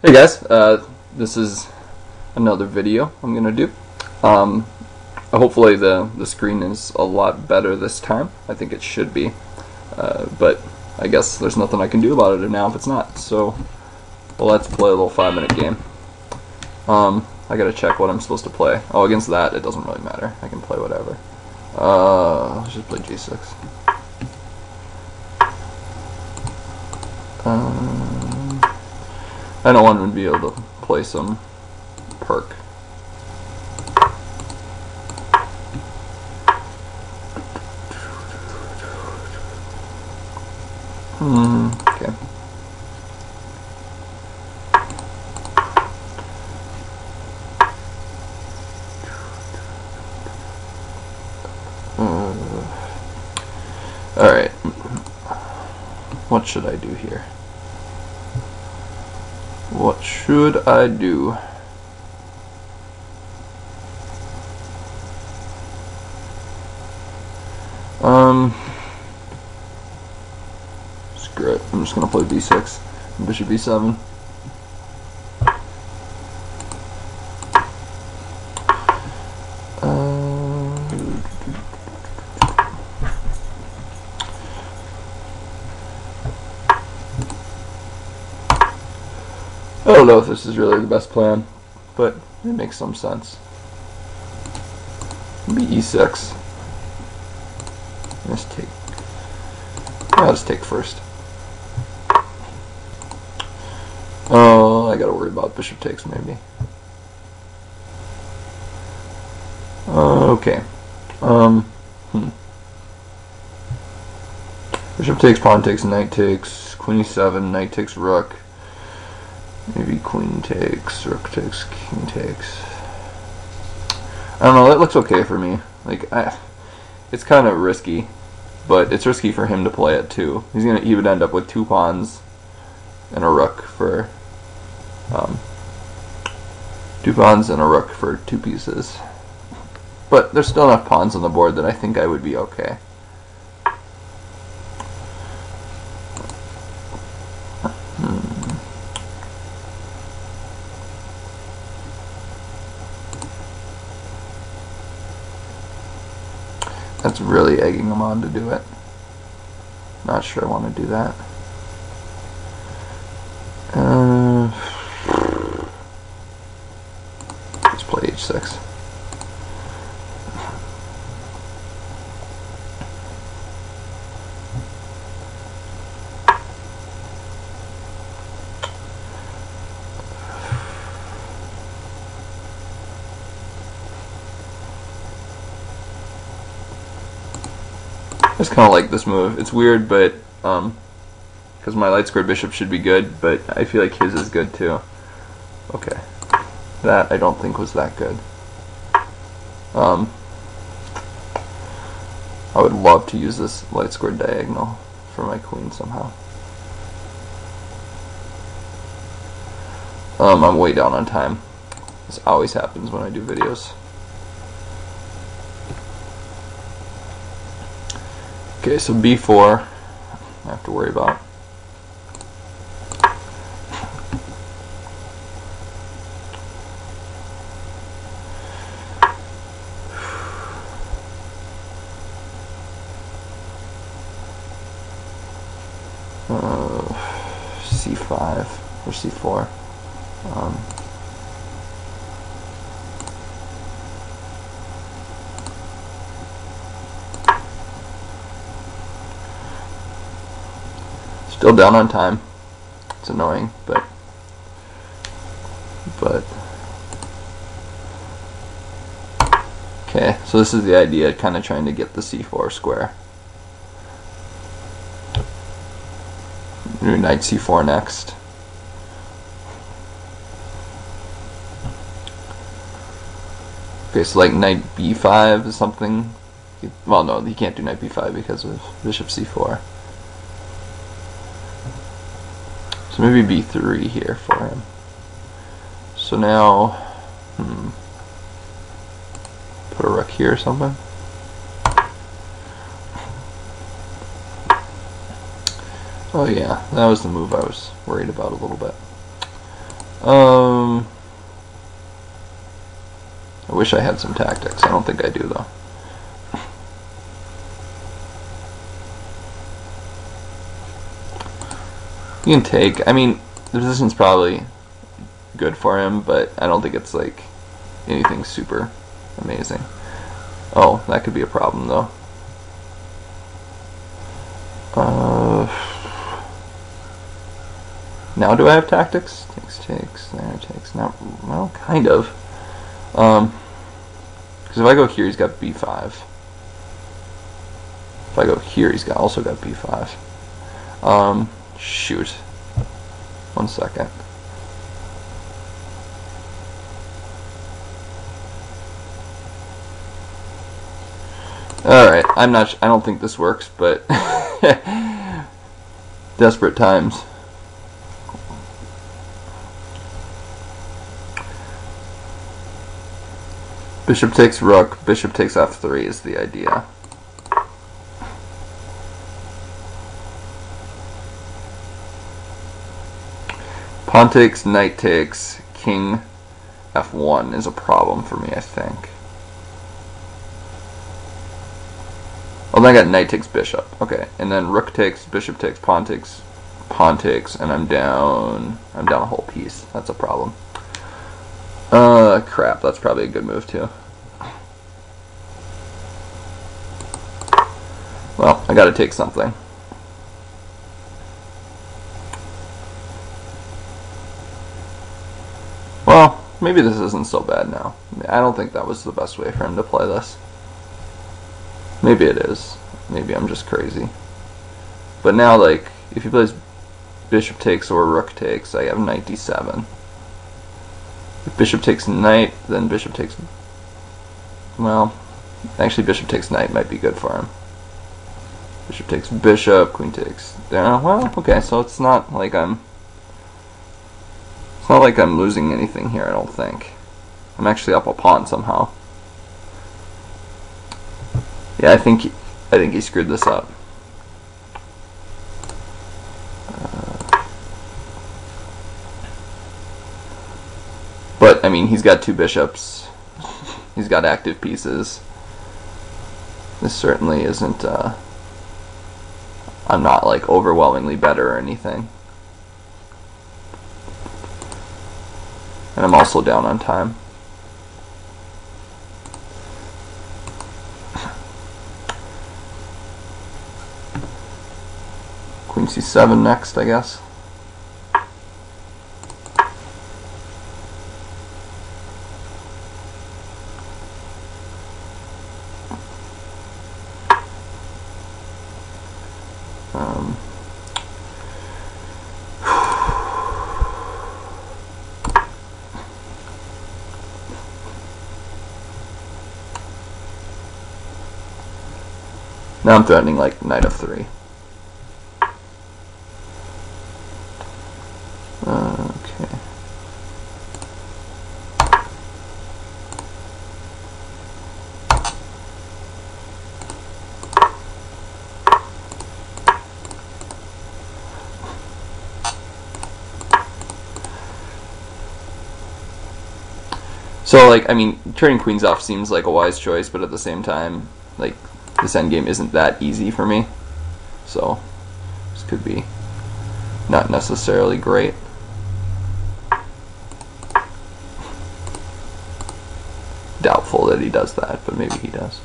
Hey guys, this is another video I'm gonna do. Hopefully the screen is a lot better this time. I think it should be, but I guess there's nothing I can do about it now if it's not. So let's play a little 5-minute game. I gotta check what I'm supposed to play. Oh, against that it doesn't really matter. I can play whatever. Let's just play G6. I know one would be able to play some perk. Okay. Alright. What should I do here? What should I do? Screw it. I'm just gonna play b6 and bishop b7. I don't know if this is really the best plan, but it makes some sense. Maybe e6. Let's take. I'll just take first. Oh, I gotta worry about bishop takes maybe. Okay. Bishop takes, pawn takes, knight takes, queen e7, knight takes rook. Maybe queen takes, rook takes, king takes. I don't know, that looks okay for me. Like, it's kind of risky, but it's risky for him to play it too. He would end up with 2 pawns and a rook for 2 pawns and a rook for 2 pieces. But there's still enough pawns on the board that I think I would be okay. That's really egging him on to do it. Not sure I want to do that. Let's play h6. I just kind of like this move. It's weird, but because my light squared bishop should be good, but I feel like his is good too. Okay, that I don't think was that good. I would love to use this light squared diagonal for my queen somehow. I'm way down on time. This always happens when I do videos. Okay, so b4, I have to worry about. C5 or c4. Still down on time. It's annoying, but okay. So this is the idea, kind of trying to get the c4 square. Do knight c4 next. Okay, so like knight b5 is something. Well, no, he can't do knight b5 because of bishop c4. So maybe b3 here for him. So now, put a rook here or something. Oh yeah, that was the move I was worried about a little bit. I wish I had some tactics. I don't think I do though. You can take, I mean, the position's probably good for him, but I don't think it's like anything super amazing. Oh, that could be a problem though. Now do I have tactics? Takes, there, takes, not, well, kind of. Because if I go here, he's got b5. If I go here, he's also got b5. Shoot. 1 second. Alright, I don't think this works, but desperate times. Bishop takes rook, bishop takes f3 is the idea. Pawn takes, knight takes, king f1 is a problem for me, I think. Oh, then I got knight takes bishop. Okay, and then rook takes, bishop takes, pawn takes, and I'm down a whole piece. That's a problem. Crap, that's probably a good move too. Well, I gotta take something. Well, maybe this isn't so bad now. I don't think that was the best way for him to play this. Maybe it is. Maybe I'm just crazy. But now, like, if he plays bishop takes or rook takes, I have knight d7. If bishop takes knight, then bishop takes... Well, actually bishop takes knight might be good for him. Bishop takes bishop, queen takes... There. Well, okay, so it's not like I'm... It's not like I'm losing anything here, I don't think. I'm actually up a pawn somehow. Yeah, I think he screwed this up. But I mean, he's got two bishops. He's got active pieces. This certainly isn't. I'm not like overwhelmingly better or anything. And I'm also down on time. Queen c7 next, I guess. Now I'm threatening like knight f3. Okay. So like, I mean, turning queens off seems like a wise choice, but at the same time, like, this endgame isn't that easy for me, so this could be not necessarily great. Doubtful that he does that, but maybe he does.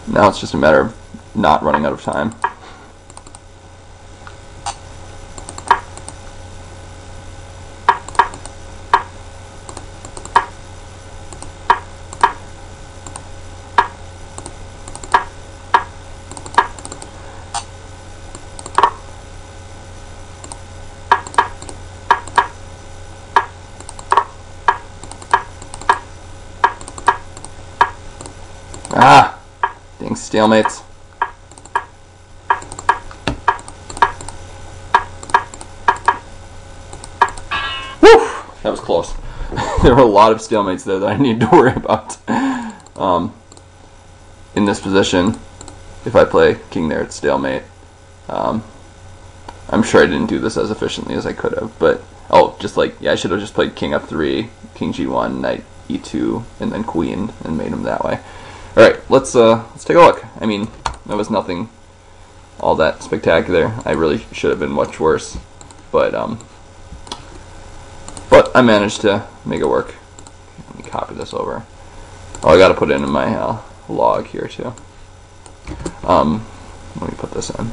Now it's just a matter of not running out of time. Ah! Dang stalemates. Woo! That was close. There were a lot of stalemates there that I need to worry about. In this position, if I play king there, it's stalemate. I'm sure I didn't do this as efficiently as I could have, but just like, yeah, I should have just played king f3, king g1, knight e2, and then queen, and made him that way. All right, let's take a look. I mean, that was nothing all that spectacular. I really should have been much worse, but I managed to make it work. Let me copy this over. Oh, I got to put it in my log here too. Let me put this in.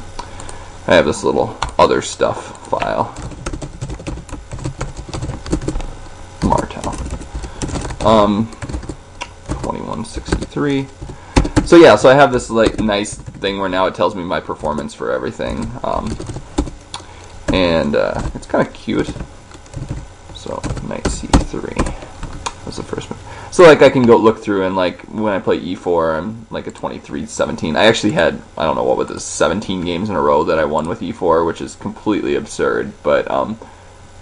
I have this little other stuff file. Martel. 2163. So yeah, so I have this like nice thing where now it tells me my performance for everything, and it's kind of cute. So knight c3 was the first move. So like I can go look through and like when I play e4, I'm like a 23-17. I actually had, I don't know what was this, 17 games in a row that I won with e4, which is completely absurd, but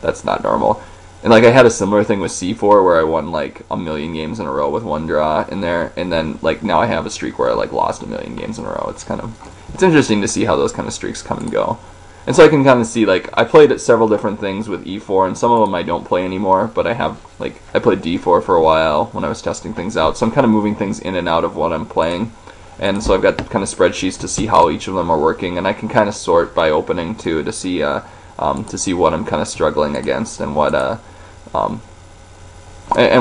that's not normal. And like I had a similar thing with c4 where I won like a million games in a row with one draw in there, and then like now I have a streak where I like lost a million games in a row. It's interesting to see how those kind of streaks come and go. And so I can kind of see, like, I played at several different things with e4, and some of them I don't play anymore, but I have, like, I played d4 for a while when I was testing things out, so I'm kind of moving things in and out of what I'm playing, and so I've got kind of spreadsheets to see how each of them are working, and I can kind of sort by opening, too, to see what I'm kind of struggling against, and what, and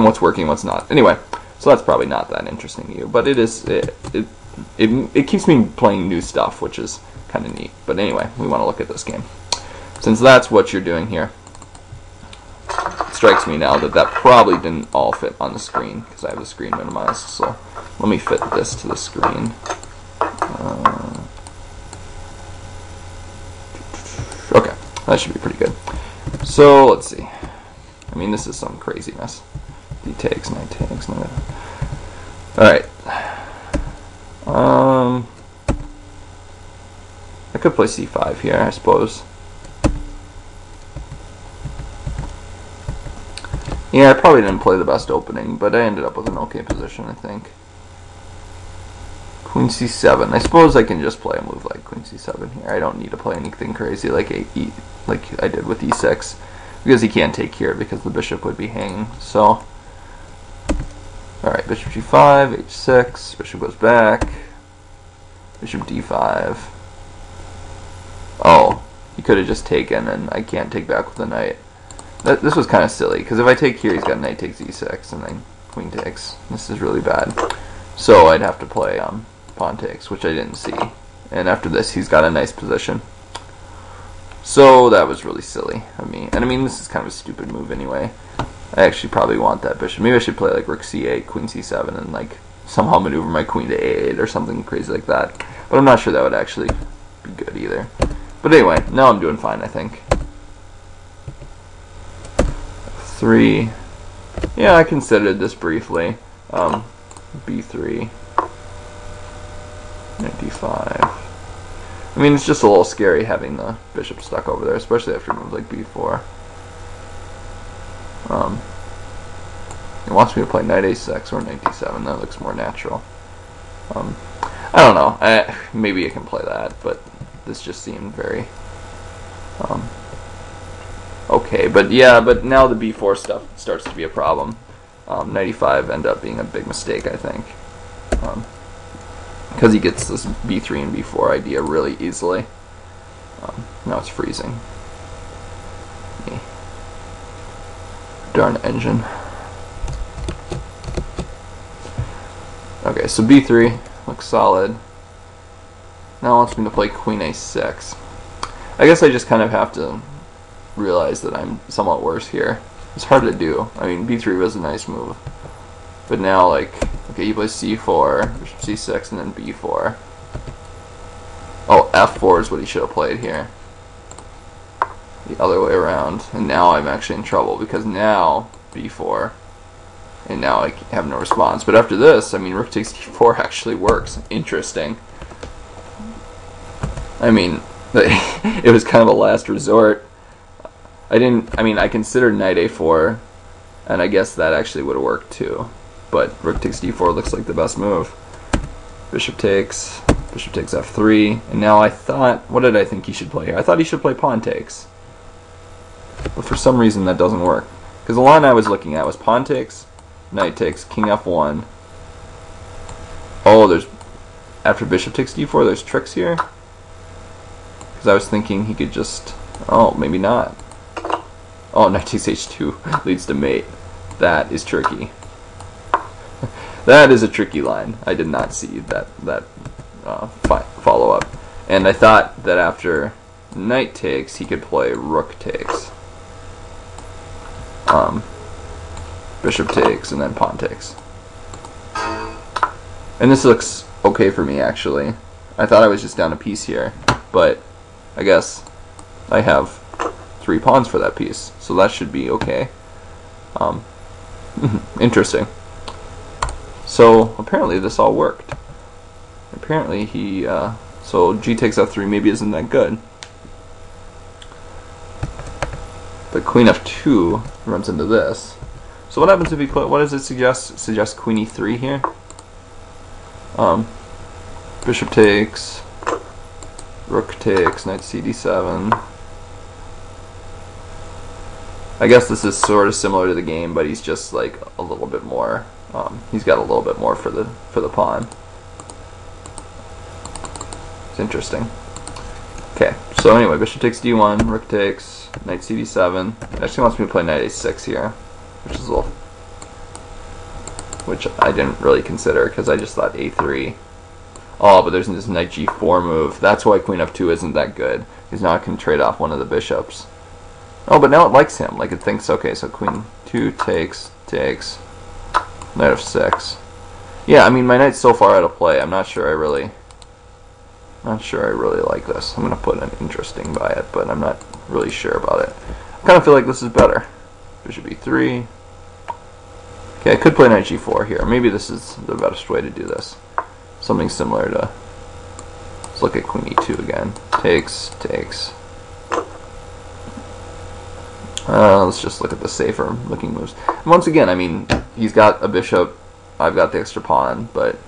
what's working, what's not. Anyway, so that's probably not that interesting to you, but it keeps me playing new stuff, which is kind of neat. But anyway, we want to look at this game. Since that's what you're doing here, it strikes me now that probably didn't all fit on the screen because I have the screen minimized. So let me fit this to the screen. Okay, that should be pretty good. So let's see. I mean, this is some craziness. D takes, knight takes, knight. All right. I could play c5 here, I suppose. Yeah, I probably didn't play the best opening, but I ended up with an okay position, I think. Queen c7. I suppose I can just play a move like queen c7 here. I don't need to play anything crazy like like I did with e6, because he can't take here because the bishop would be hanging. So, all right, bishop g5, h6, bishop goes back, bishop d5. Oh, he could have just taken, and I can't take back with the knight. This was kind of silly, because if I take here, he's got knight takes e6, and then queen takes. This is really bad. So I'd have to play pawn takes, which I didn't see. And after this, he's got a nice position. So that was really silly of me. And I mean, this is kind of a stupid move anyway. I actually probably want that bishop. Maybe I should play like rook c8, queen c7, and like somehow maneuver my queen to a8 or something crazy like that. But I'm not sure that would actually be good either. But anyway, now I'm doing fine, I think. 3. Yeah, I considered this briefly. B3. Knight d5. I mean, it's just a little scary having the bishop stuck over there, especially after moves like b4. It wants me to play knight a6 or knight d7. That looks more natural. I don't know. Maybe I can play that, but this just seemed very okay. But yeah, but now the b4 stuff starts to be a problem. Knight e5 ended up being a big mistake, I think, because he gets this b3 and b4 idea really easily. Now it's freezing. Darn engine. Okay, so b3 looks solid. Now it wants me to play queen a6. I guess I just kind of have to realize that I'm somewhat worse here. It's hard to do. I mean, b3 was a nice move. But now, like, okay, you play c4, bishop c6, and then b4. Oh, f4 is what he should have played here. The other way around. And now I'm actually in trouble, because now b4 And now I have no response. But after this, I mean, rook takes d4 actually works. Interesting. I mean, it was kind of a last resort. I considered knight a4, and I guess that actually would have worked too. But rook takes d4 looks like the best move. Bishop takes f3, and now I thought, what did I think he should play here? I thought he should play pawn takes. But for some reason that doesn't work. Because the line I was looking at was pawn takes, knight takes, king f1. Oh, there's, after bishop takes d4, there's tricks here? Because I was thinking he could just, oh, maybe not. Oh, knight takes h2 leads to mate. That is tricky. That is a tricky line. I did not see that follow up. And I thought that after knight takes, he could play rook takes. Bishop takes, and then pawn takes. And this looks okay for me, actually. I thought I was just down a piece here, but I guess I have 3 pawns for that piece, so that should be okay. Interesting. So apparently this all worked. Apparently he, so g takes f3 maybe isn't that good. But queen f2 runs into this. So what happens if he play, what does it suggest? Suggest queen e3 here? Bishop takes, rook takes, knight cd7. I guess this is sort of similar to the game, but he's just like a little bit more. He's got a little bit more for the pawn. It's interesting. Okay, so anyway, bishop takes d1, rook takes, knight cd7. It actually wants me to play knight a6 here, which is a little, which I didn't really consider because I just thought a3. Oh, but there's this knight g4 move. That's why queen f2 isn't that good. He's not going to trade off one of the bishops. Oh, but now it likes him. Like it thinks, okay, so queen 2 takes, knight f6. Yeah, I mean my knight's so far out of play. I'm not sure I really like this. I'm gonna put an interesting by it, but I'm not really sure about it. I kind of feel like this is better. Bishop e3. Okay, I could play knight g4 here. Maybe this is the best way to do this. Something similar to. Let's look at queen e2 again. Takes. Let's just look at the safer looking moves. And once again, I mean, he's got a bishop, I've got the extra pawn, but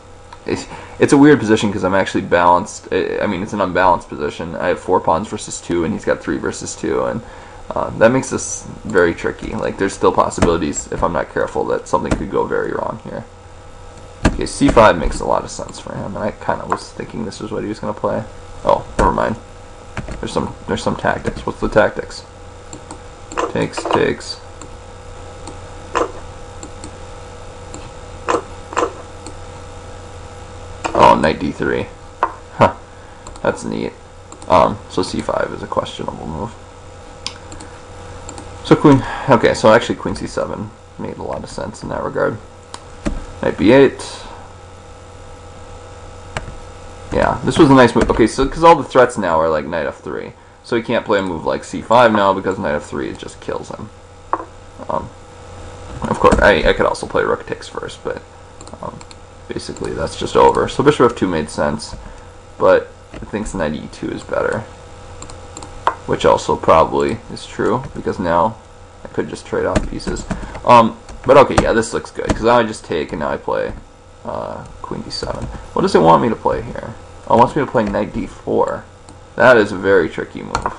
it's a weird position because I'm actually balanced. I mean, it's an unbalanced position. I have 4 pawns versus 2, and he's got 3 versus 2, and that makes this very tricky. Like, there's still possibilities, if I'm not careful, that something could go very wrong here. Okay, c5 makes a lot of sense for him, and I kind of was thinking this was what he was going to play. Oh, never mind. There's some tactics. What's the tactics? Takes. Oh, knight d3. Huh. That's neat. So c5 is a questionable move. So queen. Okay, so actually queen c7 made a lot of sense in that regard. Knight b8. Yeah, this was a nice move. Okay, so because all the threats now are like knight f3. So he can't play a move like c5 now because knight f3 just kills him. Of course, I could also play rook takes first, but basically that's just over. So bishop f2 made sense, but it thinks knight e2 is better, which also probably is true because now I could just trade off pieces. But okay, yeah, this looks good because now I just take and now I play queen d7. What does it want me to play here? Oh, it wants me to play knight d4. That is a very tricky move.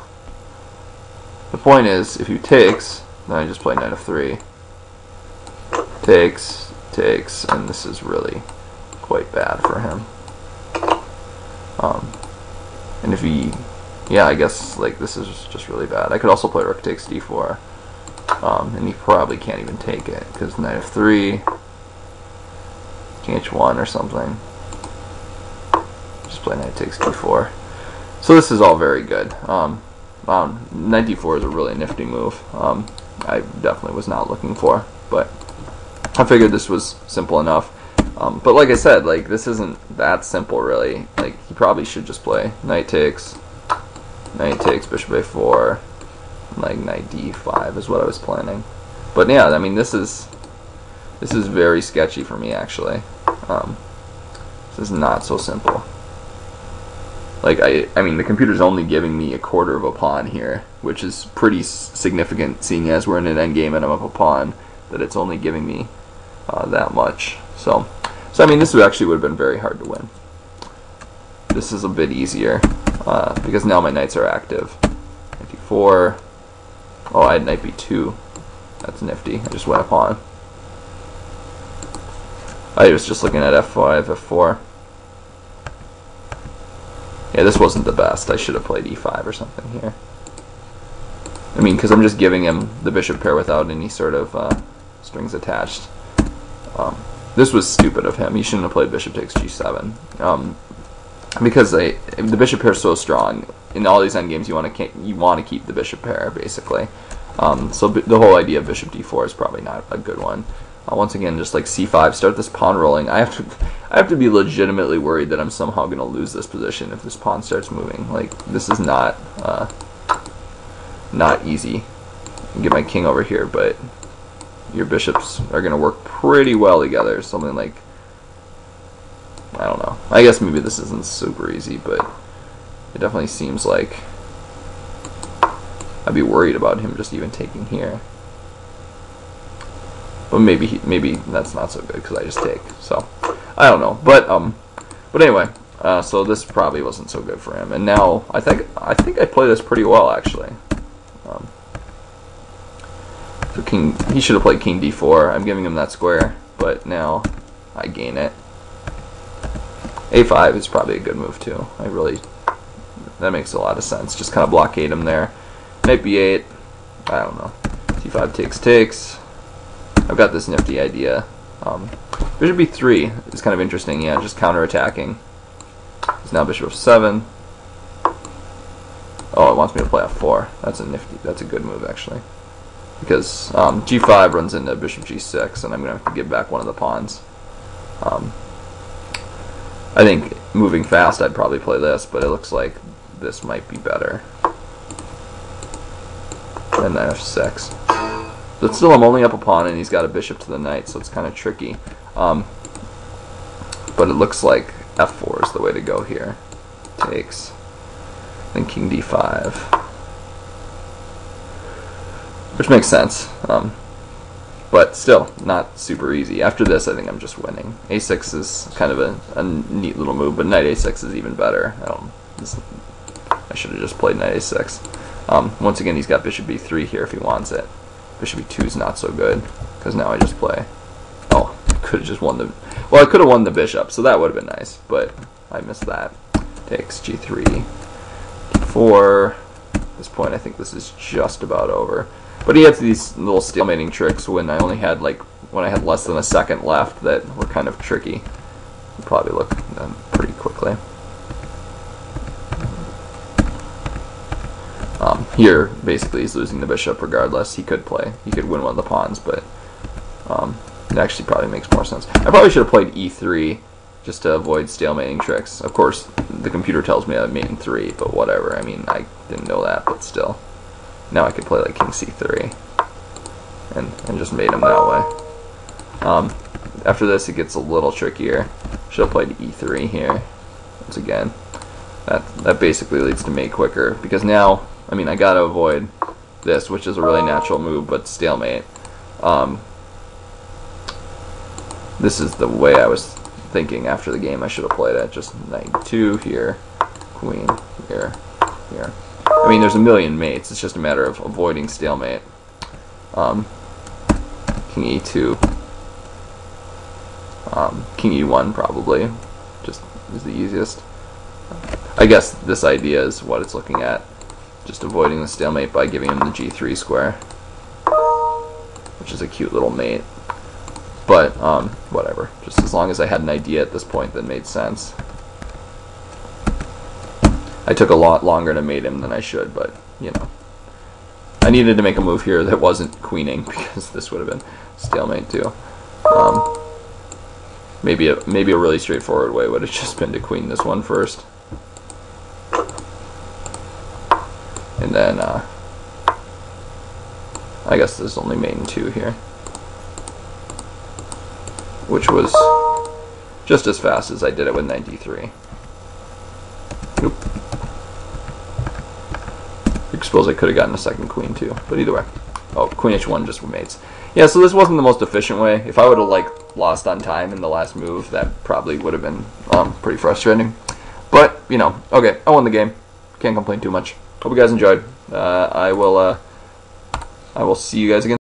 The point is, if he takes, then I just play knight f3. Takes, and this is really quite bad for him. And if he, yeah, I guess like this is just really bad. I could also play rook takes d4, and he probably can't even take it because knight f3, king h1 or something. Just play knight takes d4. So this is all very good. Knight d4 is a really nifty move. I definitely was not looking for, but I figured this was simple enough. But like I said, like this isn't that simple really. Like he probably should just play knight takes, bishop a4, and like knight d5 is what I was planning. But yeah, I mean this is This is very sketchy for me, actually. This is not so simple. Like, I mean, the computer's only giving me a quarter of a pawn here, which is pretty significant, seeing as we're in an endgame and I'm up a pawn, that it's only giving me that much. So I mean, this actually would have been very hard to win. This is a bit easier, because now my knights are active. Knight d4. Oh, I had knight b2. That's nifty. I just went a pawn. I was just looking at f5, f4. Yeah, this wasn't the best. I should have played e5 or something here. I mean, because I'm just giving him the bishop pair without any sort of strings attached. This was stupid of him. He shouldn't have played bishop takes g7. Because the bishop pair is so strong. In all these endgames, you want to keep the bishop pair, basically. So the whole idea of bishop d4 is probably not a good one. Once again, just like c5, start this pawn rolling. I have to be legitimately worried that I'm somehow going to lose this position if this pawn starts moving. Like, this is not easy. Get my king over here, but your bishops are going to work pretty well together. Something like, I don't know. I guess maybe this isn't super easy, but it definitely seems like I'd be worried about him just even taking here. But maybe that's not so good because I just take. So I don't know. But anyway, so this probably wasn't so good for him. And now I think I play this pretty well, actually. So he should have played king d4. I'm giving him that square, but now I gain it. a5 is probably a good move too. That makes a lot of sense. Just kind of blockade him there. Knight b8. I don't know. d5 takes. I've got this nifty idea. Bishop b3 is kind of interesting. Yeah, just counterattacking. It's now bishop f7. Oh, it wants me to play f4. That's a good move, actually. Because g5 runs into bishop g6, and I'm going to have to give back one of the pawns. I think moving fast, I'd probably play this, but it looks like this might be better. And then f6. But still, I'm only up a pawn, and he's got a bishop to the knight, so it's kind of tricky. But it looks like f4 is the way to go here. Takes. Then king d5. Which makes sense. But still, not super easy. After this, I think I'm just winning. a6 is kind of a neat little move, but knight a6 is even better. I should have just played knight a6. Once again, he's got bishop b3 here if he wants it. Bishop b2 is not so good, because now I just play. Oh, I could have just won the... Well, I could have won the bishop, so that would have been nice, but I missed that. Takes g3, d4. At this point, I think this is just about over. But he has these little stalemating tricks when I had less than a second left that were kind of tricky. We'll probably look at them pretty quickly. Here, basically, he's losing the bishop regardless. He could win one of the pawns, but it actually probably makes more sense. I probably should have played e3 just to avoid stalemating tricks. Of course, the computer tells me I'm mating 3, but whatever. I mean, I didn't know that, but still. Now I could play like king c3 and just mate him that way. After this, it gets a little trickier. Should have played e3 here. Once again, that basically leads to mate quicker, because now, I mean, I gotta avoid this, which is a really natural move, but stalemate. This is the way I was thinking after the game. I should have played it. Just knight 2 here, queen here, here. I mean, there's a million mates. It's just a matter of avoiding stalemate. King e2. King e1 probably just is the easiest. I guess this idea is what it's looking at. Just avoiding the stalemate by giving him the g3 square, which is a cute little mate. But whatever. Just as long as I had an idea at this point that made sense. I took a lot longer to mate him than I should, but, you know. I needed to make a move here that wasn't queening, because this would have been stalemate too. Maybe a really straightforward way would have just been to queen this one first. And then, I guess there's only mating 2 here. which was just as fast as I did it with knight d3. Oop. I suppose I could have gotten a second queen too, but either way. Oh, queen h1 just with mates. Yeah, so this wasn't the most efficient way. If I would have like lost on time in the last move, that probably would have been pretty frustrating. But, you know, okay, I won the game. Can't complain too much. Hope you guys enjoyed. I will see you guys again.